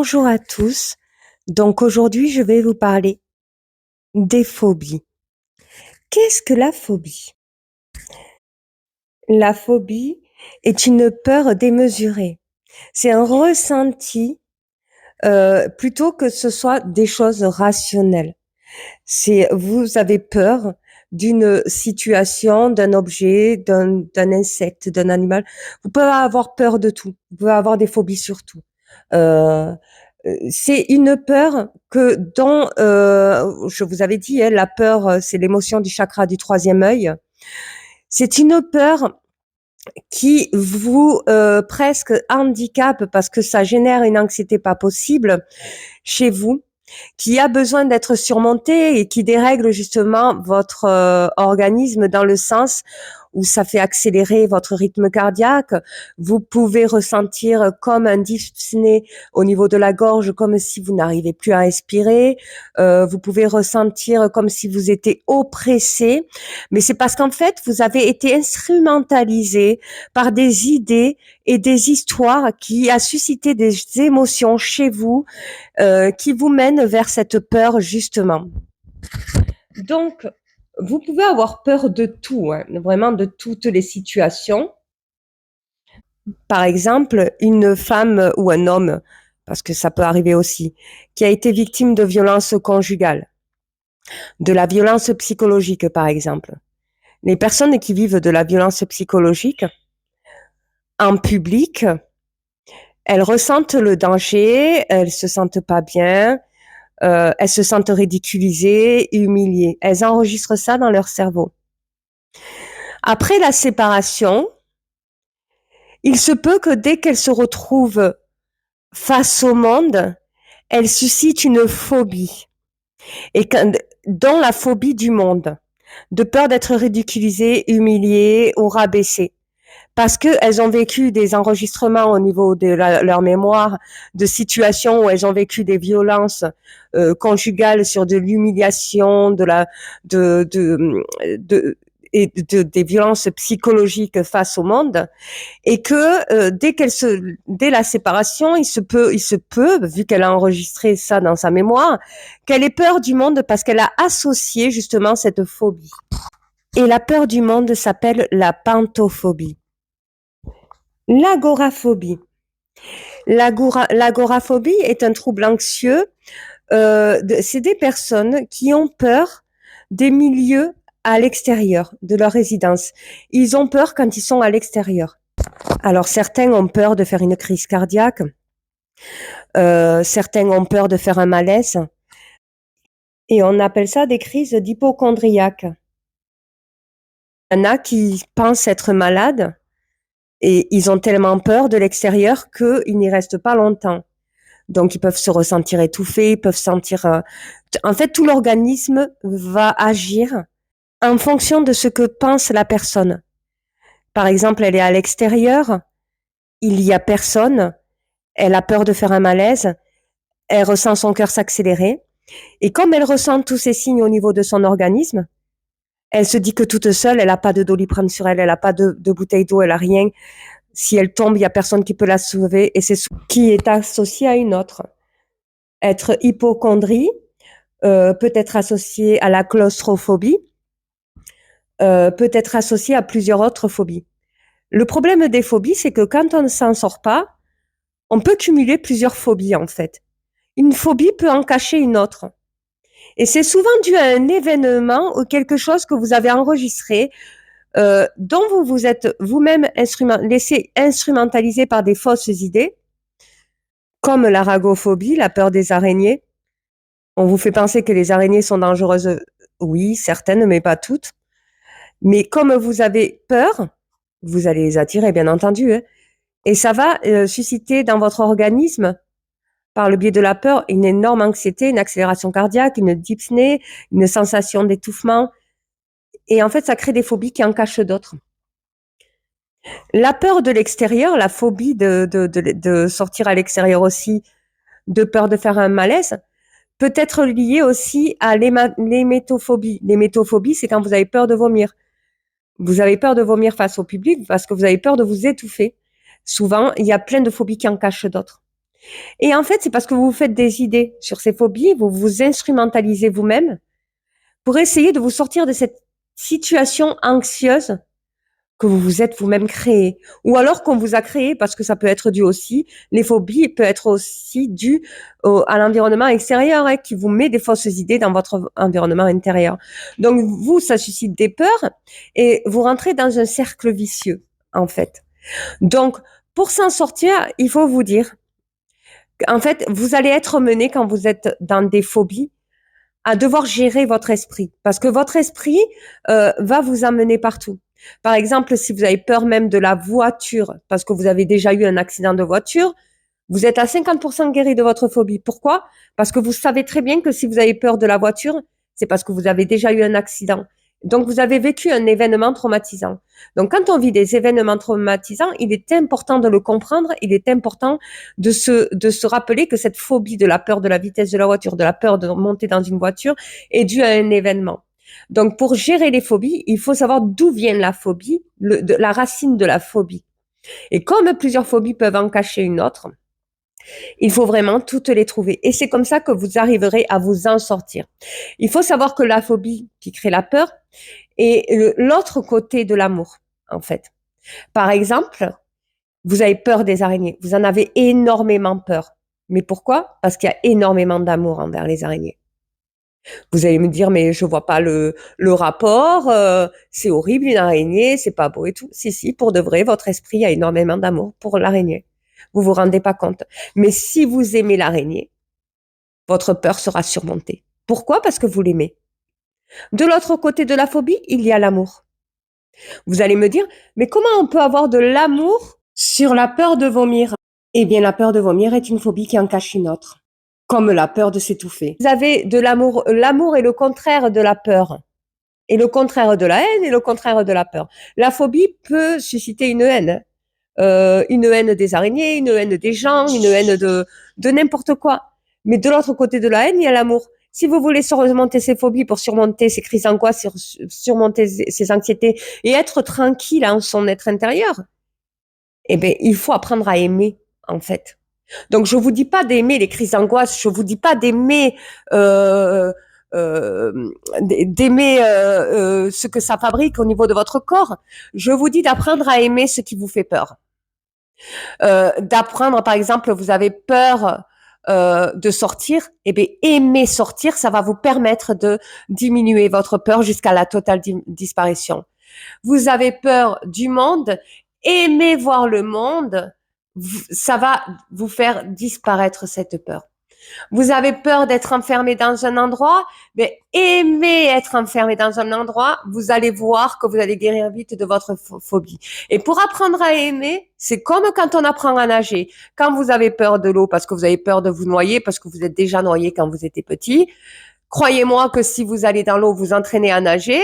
Bonjour à tous. Donc aujourd'hui, je vais vous parler des phobies. Qu'est-ce que la phobie? La phobie est une peur démesurée. C'est un ressenti plutôt que ce soit des choses rationnelles. C'est vous avez peur d'une situation, d'un objet, d'un insecte, d'un animal. Vous pouvez avoir peur de tout. Vous pouvez avoir des phobies sur tout. Euh, c'est une peur que dont je vous avais dit, hein, la peur, c'est l'émotion du chakra du troisième œil. C'est une peur qui vous presque handicape parce que ça génère une anxiété pas possible chez vous, qui a besoin d'être surmontée et qui dérègle justement votre organisme dans le sens où ça fait accélérer votre rythme cardiaque. Vous pouvez ressentir comme un dyspnée au niveau de la gorge, comme si vous n'arrivez plus à respirer. Vous pouvez ressentir comme si vous étiez oppressé. Mais c'est parce qu'en fait, vous avez été instrumentalisé par des idées et des histoires qui a suscité des émotions chez vous qui vous mènent vers cette peur justement. Donc, vous pouvez avoir peur de tout, hein, vraiment de toutes les situations. Par exemple, une femme ou un homme, parce que ça peut arriver aussi, qui a été victime de violences conjugales, de la violence psychologique par exemple. Les personnes qui vivent de la violence psychologique en public, elles ressentent le danger, elles se sentent pas bien, elles se sentent ridiculisées, humiliées. Elles enregistrent ça dans leur cerveau. Après la séparation, il se peut que dès qu'elles se retrouvent face au monde, elles suscitent une phobie, et dont la phobie du monde, de peur d'être ridiculisées, humiliées ou rabaissées. Parce qu'elles ont vécu des enregistrements au niveau de leur mémoire, de situations où elles ont vécu des violences conjugales sur de l'humiliation, des violences psychologiques face au monde, et que dès la séparation, il se peut, vu qu'elle a enregistré ça dans sa mémoire, qu'elle ait peur du monde parce qu'elle a associé justement cette phobie. Et la peur du monde s'appelle la pantophobie. L'agoraphobie. L'agoraphobie est un trouble anxieux. C'est des personnes qui ont peur des milieux à l'extérieur de leur résidence. Ils ont peur quand ils sont à l'extérieur. Alors certains ont peur de faire une crise cardiaque. Certains ont peur de faire un malaise. Et on appelle ça des crises d'hypochondriaque. Il y en a qui pensent être malades. Et ils ont tellement peur de l'extérieur qu'ils n'y restent pas longtemps. Donc, ils peuvent se ressentir étouffés, ils peuvent sentir... En fait, tout l'organisme va agir en fonction de ce que pense la personne. Par exemple, elle est à l'extérieur, il y a personne, elle a peur de faire un malaise, elle ressent son cœur s'accélérer. Et comme elle ressent tous ces signes au niveau de son organisme, elle se dit que toute seule, elle n'a pas de Doliprane sur elle, elle n'a pas de bouteille d'eau, elle n'a rien. Si elle tombe, il y a personne qui peut la sauver et c'est ce qui est associé à une autre. Être hypochondrie peut être associé à la claustrophobie, peut être associé à plusieurs autres phobies. Le problème des phobies, c'est que quand on ne s'en sort pas, on peut cumuler plusieurs phobies en fait. Une phobie peut en cacher une autre. Et c'est souvent dû à un événement ou quelque chose que vous avez enregistré, dont vous vous êtes vous-même laissé instrumentaliser par des fausses idées, comme la ragophobie, la peur des araignées. On vous fait penser que les araignées sont dangereuses. Oui, certaines, mais pas toutes. Mais comme vous avez peur, vous allez les attirer, bien entendu. Hein, et ça va susciter dans votre organisme, par le biais de la peur, une énorme anxiété, une accélération cardiaque, une dyspnée, une sensation d'étouffement. Et en fait, ça crée des phobies qui en cachent d'autres. La peur de l'extérieur, la phobie de sortir à l'extérieur aussi, de peur de faire un malaise, peut être liée aussi à l'hémétophobie. L'hémétophobie, c'est quand vous avez peur de vomir. Vous avez peur de vomir face au public parce que vous avez peur de vous étouffer. Souvent, il y a plein de phobies qui en cachent d'autres. Et en fait, c'est parce que vous vous faites des idées sur ces phobies, vous vous instrumentalisez vous-même pour essayer de vous sortir de cette situation anxieuse que vous vous êtes vous-même créé, ou alors qu'on vous a créé, parce que ça peut être dû aussi, les phobies peuvent être aussi dues à l'environnement extérieur, hein, qui vous met des fausses idées dans votre environnement intérieur. Donc vous, ça suscite des peurs et vous rentrez dans un cercle vicieux, en fait. Donc, pour s'en sortir, il faut vous dire, en fait, vous allez être mené quand vous êtes dans des phobies à devoir gérer votre esprit, parce que votre esprit va vous amener partout. Par exemple, si vous avez peur même de la voiture, parce que vous avez déjà eu un accident de voiture, vous êtes à 50% guéri de votre phobie. Pourquoi? Parce que vous savez très bien que si vous avez peur de la voiture, c'est parce que vous avez déjà eu un accident. Donc, vous avez vécu un événement traumatisant. Donc, quand on vit des événements traumatisants, il est important de le comprendre. Il est important de se rappeler que cette phobie de la peur de la vitesse de la voiture, de la peur de monter dans une voiture est due à un événement. Donc, pour gérer les phobies, il faut savoir d'où vient la phobie, la racine de la phobie. Et comme plusieurs phobies peuvent en cacher une autre, il faut vraiment toutes les trouver. Et c'est comme ça que vous arriverez à vous en sortir. Il faut savoir que la phobie qui crée la peur est l'autre côté de l'amour, en fait. Par exemple, vous avez peur des araignées. Vous en avez énormément peur. Mais pourquoi? Parce qu'il y a énormément d'amour envers les araignées. Vous allez me dire, mais je vois pas le rapport, c'est horrible une araignée, c'est pas beau et tout. Si, si, pour de vrai, votre esprit a énormément d'amour pour l'araignée. Vous vous rendez pas compte. Mais si vous aimez l'araignée, votre peur sera surmontée. Pourquoi? Parce que vous l'aimez. De l'autre côté de la phobie, il y a l'amour. Vous allez me dire, mais comment on peut avoir de l'amour sur la peur de vomir? Eh bien, la peur de vomir est une phobie qui en cache une autre, comme la peur de s'étouffer. Vous avez de l'amour. L'amour est le contraire de la peur. Et le contraire de la haine est le contraire de la peur. La phobie peut susciter une haine des araignées, une haine des gens, une haine de n'importe quoi. Mais de l'autre côté de la haine, il y a l'amour. Si vous voulez surmonter ces phobies pour surmonter ces crises d'angoisse, surmonter ces anxiétés et être tranquille en son être intérieur, eh ben, il faut apprendre à aimer, en fait. Donc, je vous dis pas d'aimer les crises d'angoisse, je vous dis pas d'aimer euh, d'aimer ce que ça fabrique au niveau de votre corps. Je vous dis d'apprendre à aimer ce qui vous fait peur. D'apprendre, par exemple, vous avez peur de sortir, eh bien, aimer sortir, ça va vous permettre de diminuer votre peur jusqu'à la totale disparition. Vous avez peur du monde, aimez voir le monde, ça va vous faire disparaître cette peur. Vous avez peur d'être enfermé dans un endroit, mais aimez être enfermé dans un endroit, vous allez voir que vous allez guérir vite de votre phobie. Et pour apprendre à aimer, c'est comme quand on apprend à nager. Quand vous avez peur de l'eau parce que vous avez peur de vous noyer, parce que vous êtes déjà noyé quand vous étiez petit, croyez-moi que si vous allez dans l'eau, vous entraînez à nager,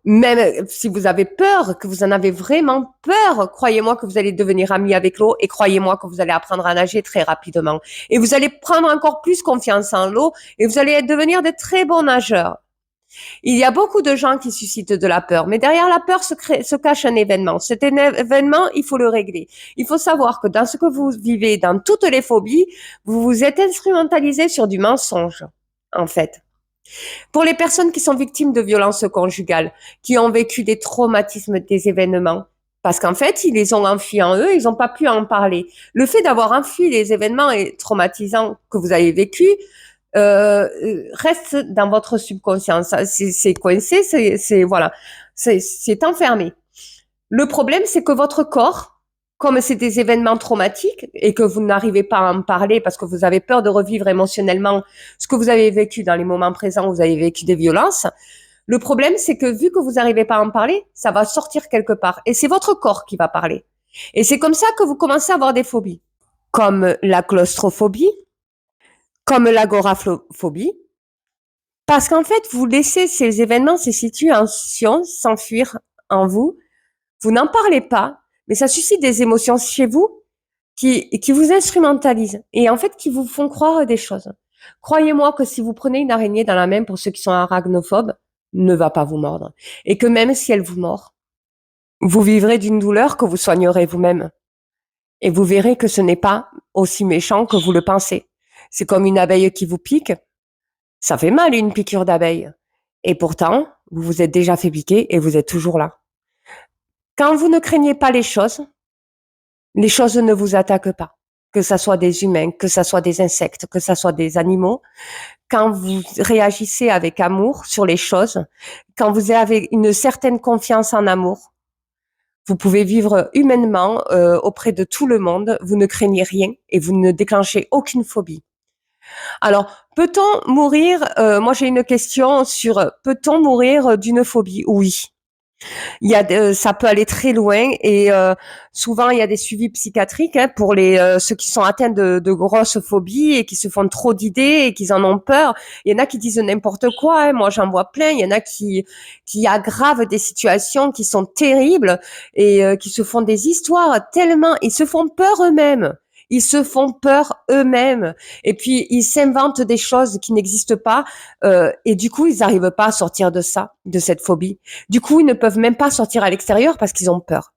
même si vous avez peur, que vous en avez vraiment peur, croyez-moi que vous allez devenir ami avec l'eau et croyez-moi que vous allez apprendre à nager très rapidement. Et vous allez prendre encore plus confiance en l'eau et vous allez devenir de très bons nageurs. Il y a beaucoup de gens qui suscitent de la peur, mais derrière la peur se cache un événement. Cet événement, il faut le régler. Il faut savoir que dans ce que vous vivez, dans toutes les phobies, vous vous êtes instrumentalisé sur du mensonge, en fait. Pour les personnes qui sont victimes de violences conjugales, qui ont vécu des traumatismes des événements, parce qu'en fait, ils les ont enfuis en eux, ils n'ont pas pu en parler. Le fait d'avoir enfui les événements traumatisants que vous avez vécus reste dans votre subconscient. C'est coincé, voilà, c'est enfermé. Le problème, c'est que votre corps, comme c'est des événements traumatiques et que vous n'arrivez pas à en parler parce que vous avez peur de revivre émotionnellement ce que vous avez vécu dans les moments présents où vous avez vécu des violences, le problème, c'est que vu que vous n'arrivez pas à en parler, ça va sortir quelque part. Et c'est votre corps qui va parler. Et c'est comme ça que vous commencez à avoir des phobies, comme la claustrophobie, comme l'agoraphobie, parce qu'en fait, vous laissez ces événements, ces situations s'enfuir en vous. Vous n'en parlez pas, mais ça suscite des émotions chez vous qui vous instrumentalisent et en fait qui vous font croire des choses. Croyez-moi que si vous prenez une araignée dans la main, pour ceux qui sont arachnophobes, ne va pas vous mordre. Et que même si elle vous mord, vous vivrez d'une douleur que vous soignerez vous-même. Et vous verrez que ce n'est pas aussi méchant que vous le pensez. C'est comme une abeille qui vous pique. Ça fait mal une piqûre d'abeille. Et pourtant, vous vous êtes déjà fait piquer et vous êtes toujours là. Quand vous ne craignez pas les choses ne vous attaquent pas. Que ça soit des humains, que ça soit des insectes, que ça soit des animaux. Quand vous réagissez avec amour sur les choses, quand vous avez une certaine confiance en amour, vous pouvez vivre humainement auprès de tout le monde, vous ne craignez rien et vous ne déclenchez aucune phobie. Alors, peut-on mourir moi j'ai une question sur peut-on mourir d'une phobie? Oui. Il y a ça peut aller très loin et souvent il y a des suivis psychiatriques pour ceux qui sont atteints de grosses phobies et qui se font trop d'idées et qui en ont peur. Il y en a qui disent n'importe quoi, hein, moi j'en vois plein. Il y en a qui aggravent des situations qui sont terribles et qui se font des histoires tellement ils se font peur eux-mêmes. Ils se font peur eux-mêmes et puis ils s'inventent des choses qui n'existent pas et du coup ils n'arrivent pas à sortir de ça, de cette phobie. Du coup, ils ne peuvent même pas sortir à l'extérieur parce qu'ils ont peur.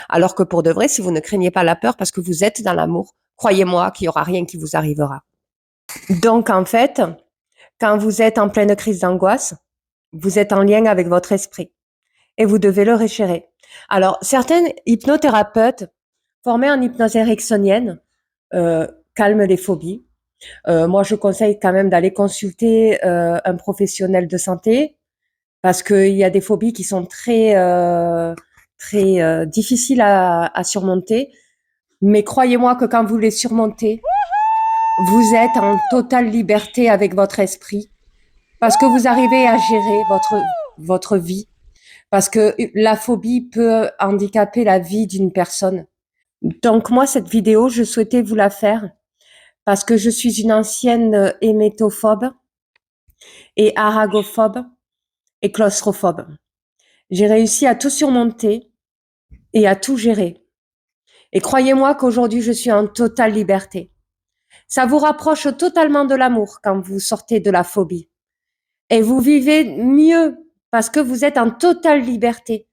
Alors que pour de vrai, si vous ne craignez pas la peur parce que vous êtes dans l'amour, croyez-moi qu'il y aura rien qui vous arrivera. Donc, en fait, quand vous êtes en pleine crise d'angoisse, vous êtes en lien avec votre esprit et vous devez le réchérer. Alors, certains hypnothérapeutes formés en hypnose ericksonienne calment les phobies. Moi, je conseille quand même d'aller consulter un professionnel de santé parce qu'il y a des phobies qui sont très difficiles à surmonter. Mais croyez-moi que quand vous les surmontez, vous êtes en totale liberté avec votre esprit parce que vous arrivez à gérer votre vie. Parce que la phobie peut handicaper la vie d'une personne. Donc moi, cette vidéo, je souhaitais vous la faire parce que je suis une ancienne hémétophobe et aragophobe et claustrophobe. J'ai réussi à tout surmonter et à tout gérer. Et croyez-moi qu'aujourd'hui, je suis en totale liberté. Ça vous rapproche totalement de l'amour quand vous sortez de la phobie. Et vous vivez mieux parce que vous êtes en totale liberté.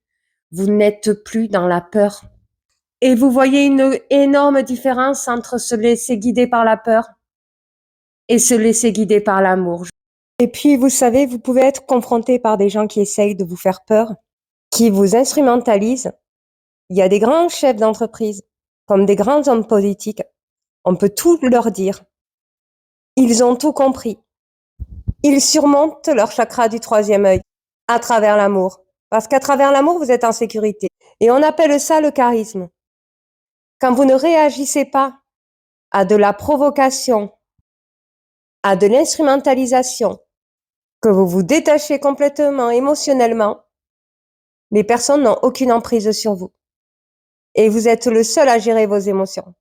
Vous n'êtes plus dans la peur. Et vous voyez une énorme différence entre se laisser guider par la peur et se laisser guider par l'amour. Et puis, vous savez, vous pouvez être confronté par des gens qui essayent de vous faire peur, qui vous instrumentalisent. Il y a des grands chefs d'entreprise, comme des grands hommes politiques. On peut tout leur dire. Ils ont tout compris. Ils surmontent leur chakra du troisième œil à travers l'amour. Parce qu'à travers l'amour, vous êtes en sécurité. Et on appelle ça le charisme. Quand vous ne réagissez pas à de la provocation, à de l'instrumentalisation, que vous vous détachez complètement émotionnellement, les personnes n'ont aucune emprise sur vous. Et vous êtes le seul à gérer vos émotions.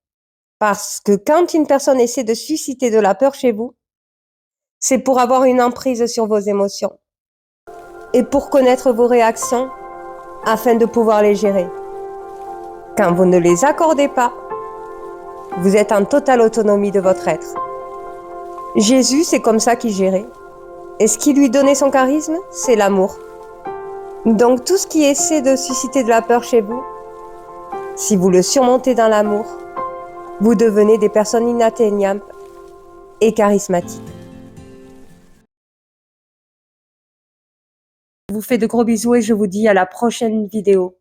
Parce que quand une personne essaie de susciter de la peur chez vous, c'est pour avoir une emprise sur vos émotions et pour connaître vos réactions afin de pouvoir les gérer. Quand vous ne les accordez pas, vous êtes en totale autonomie de votre être. Jésus, c'est comme ça qu'il gérait. Et ce qui lui donnait son charisme, c'est l'amour. Donc tout ce qui essaie de susciter de la peur chez vous, si vous le surmontez dans l'amour, vous devenez des personnes inatteignables et charismatiques. Je vous fais de gros bisous et je vous dis à la prochaine vidéo.